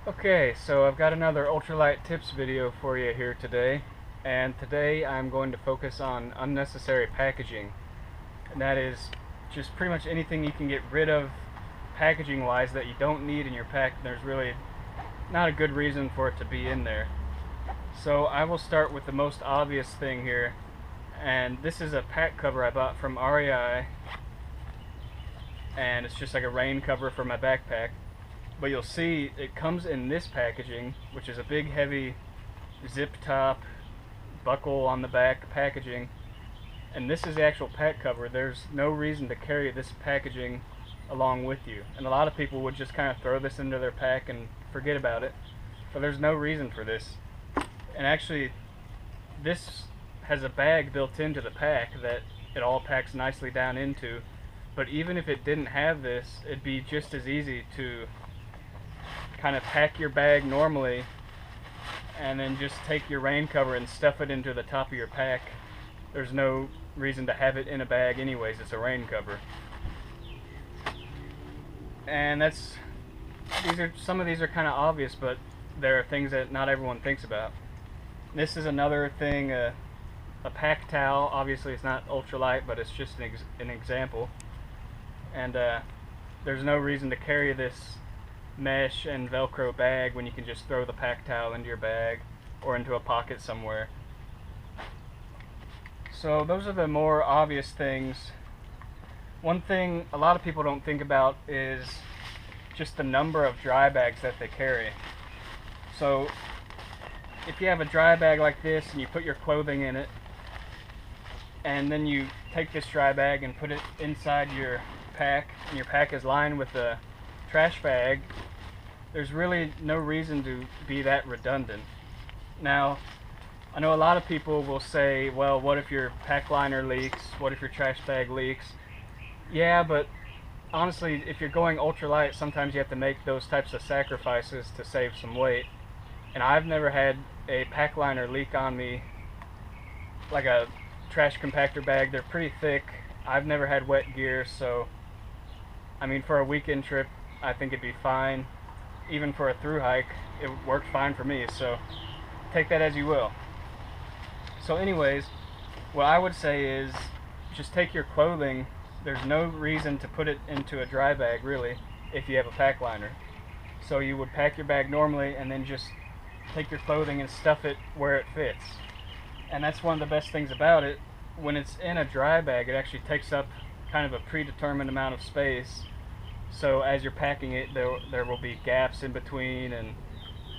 Okay, so I've got another ultralight tips video for you here today, and today I'm going to focus on unnecessary packaging, and that is just pretty much anything you can get rid of packaging wise that you don't need in your pack. There's really not a good reason for it to be in there. So I will start with the most obvious thing here, and this is a pack cover I bought from REI, and it's just like a rain cover for my backpack. But you'll see it comes in this packaging, which is a big heavy zip top, buckle on the back packaging, and this is the actual pack cover. There's no reason to carry this packaging along with you, and a lot of people would just kind of throw this into their pack and forget about it, but there's no reason for this. And actually, this has a bag built into the pack that it all packs nicely down into, but even if it didn't have this, it'd be just as easy to kind of pack your bag normally and then just take your rain cover and stuff it into the top of your pack. There's no reason to have it in a bag anyways. It's a rain cover. And some of these are kind of obvious, but there are things that not everyone thinks about. This is another thing, a pack towel. Obviously it's not ultralight, but it's just an example. And there's no reason to carry this mesh and velcro bag when you can just throw the pack towel into your bag or into a pocket somewhere. So those are the more obvious things. One thing a lot of people don't think about is just the number of dry bags that they carry. So if you have a dry bag like this and you put your clothing in it, and then you take this dry bag and put it inside your pack, and your pack is lined with a trash bag, there's really no reason to be that redundant. Now, I know a lot of people will say, well, what if your pack liner leaks? What if your trash bag leaks? Yeah, but honestly, if you're going ultralight, sometimes you have to make those types of sacrifices to save some weight. And I've never had a pack liner leak on me like a trash compactor bag. They're pretty thick. I've never had wet gear, so I mean, for a weekend trip, I think it'd be fine. Even for a thru hike, it worked fine for me, so take that as you will. So anyways, what I would say is just take your clothing. There's no reason to put it into a dry bag, really, if you have a pack liner. So you would pack your bag normally and then just take your clothing and stuff it where it fits. And that's one of the best things about it. When it's in a dry bag, it actually takes up kind of a predetermined amount of space. So as you're packing it, there will be gaps in between and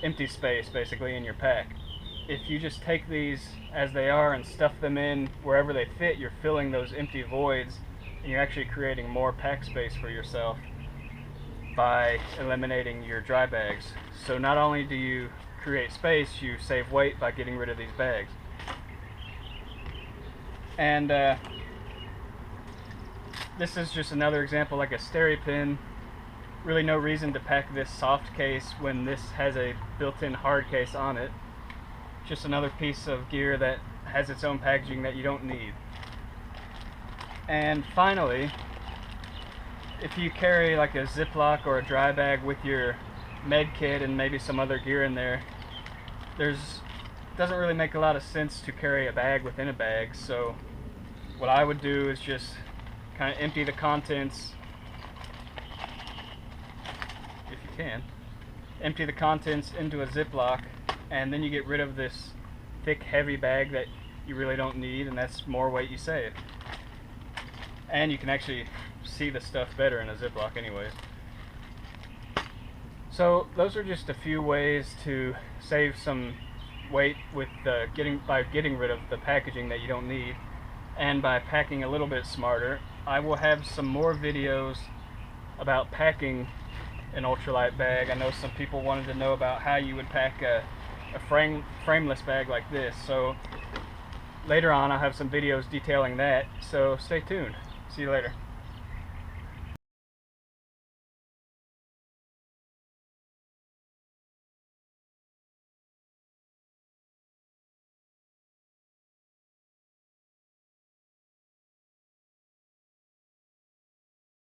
empty space basically in your pack. If you just take these as they are and stuff them in wherever they fit, you're filling those empty voids, and you're actually creating more pack space for yourself by eliminating your dry bags. So not only do you create space, you save weight by getting rid of these bags. And this is just another example, like a SteriPEN. Really no reason to pack this soft case when this has a built-in hard case on it. Just another piece of gear that has its own packaging that you don't need. And finally, if you carry like a Ziploc or a dry bag with your med kit and maybe some other gear in there, doesn't really make a lot of sense to carry a bag within a bag. So what I would do is just kind of empty the contents, if you can, empty the contents into a Ziploc, and then you get rid of this thick heavy bag that you really don't need, and that's more weight you save. And you can actually see the stuff better in a Ziploc anyways. So those are just a few ways to save some weight with by getting rid of the packaging that you don't need, and by packing a little bit smarter. I will have some more videos about packing an ultralight bag. I know some people wanted to know about how you would pack a frameless bag like this. So later on I'll have some videos detailing that, so stay tuned. See you later.